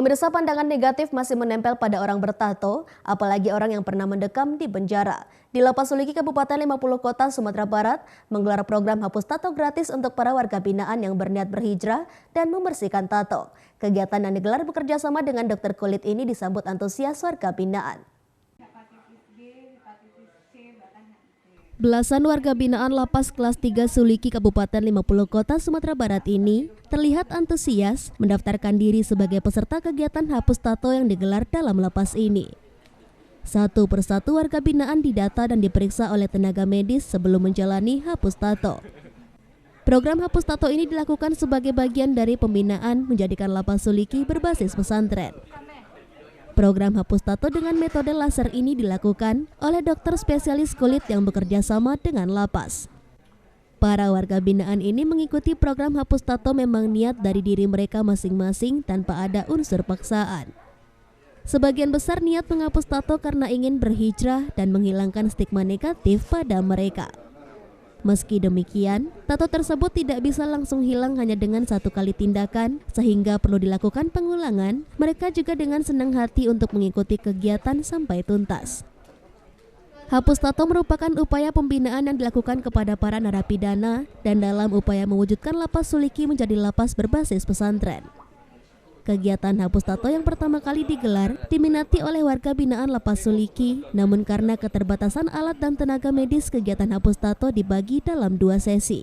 Pemirsa, pandangan negatif masih menempel pada orang bertato, apalagi orang yang pernah mendekam di penjara. Di Lapas Suliki Kabupaten 50 Kota, Sumatera Barat, menggelar program hapus tato gratis untuk para warga binaan yang berniat berhijrah dan membersihkan tato. Kegiatan yang digelar bekerja sama dengan dokter kulit ini disambut antusias warga binaan. Belasan warga binaan Lapas Kelas 3 Suliki Kabupaten 50 Kota Sumatera Barat ini terlihat antusias mendaftarkan diri sebagai peserta kegiatan hapus tato yang digelar dalam lapas ini. Satu persatu warga binaan didata dan diperiksa oleh tenaga medis sebelum menjalani hapus tato. Program hapus tato ini dilakukan sebagai bagian dari pembinaan menjadikan Lapas Suliki berbasis pesantren. Program hapus tato dengan metode laser ini dilakukan oleh dokter spesialis kulit yang bekerja sama dengan lapas. Para warga binaan ini mengikuti program hapus tato memang niat dari diri mereka masing-masing tanpa ada unsur paksaan. Sebagian besar niat menghapus tato karena ingin berhijrah dan menghilangkan stigma negatif pada mereka. Meski demikian, tato tersebut tidak bisa langsung hilang hanya dengan satu kali tindakan, sehingga perlu dilakukan pengulangan. Mereka juga dengan senang hati untuk mengikuti kegiatan sampai tuntas. Hapus tato merupakan upaya pembinaan yang dilakukan kepada para narapidana dan dalam upaya mewujudkan Lapas Suliki menjadi lapas berbasis pesantren. Kegiatan hapus tato yang pertama kali digelar diminati oleh warga binaan Lapas Suliki, namun karena keterbatasan alat dan tenaga medis, kegiatan hapus tato dibagi dalam 2 sesi.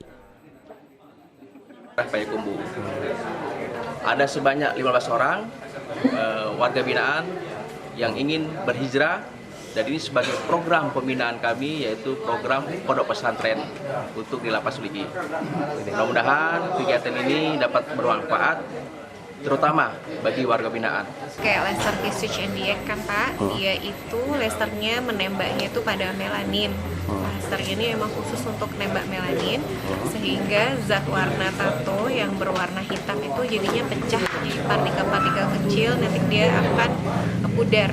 Ada sebanyak 15 orang warga binaan yang ingin berhijrah, dan ini sebagai program pembinaan kami, yaitu program pondok pesantren untuk di Lapas Suliki. Mudah-mudahan kegiatan ini dapat bermanfaat terutama bagi warga binaan. Kayak laser Visage NDX kan Pak, dia itu lasernya menembaknya itu pada melanin. Lasernya ini memang khusus untuk nembak melanin, sehingga zat warna tato yang berwarna hitam itu jadinya pecah jadi partikel-partikel kecil, nanti dia akan pudar.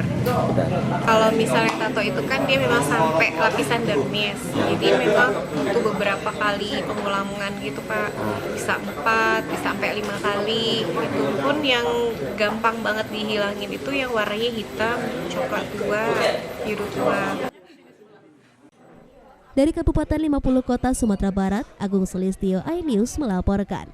Kalau misalnya tato itu kan dia memang sampai lapisan dermis, jadi memang butuh beberapa kali pengulangan gitu Pak, bisa 4, bisa sampai 5 kali. Itu pun yang gampang banget dihilangin itu yang warnanya hitam, coklat tua, biru tua. Dari Kabupaten 50 Kota Sumatera Barat, Agung Sulistyo, iNews melaporkan.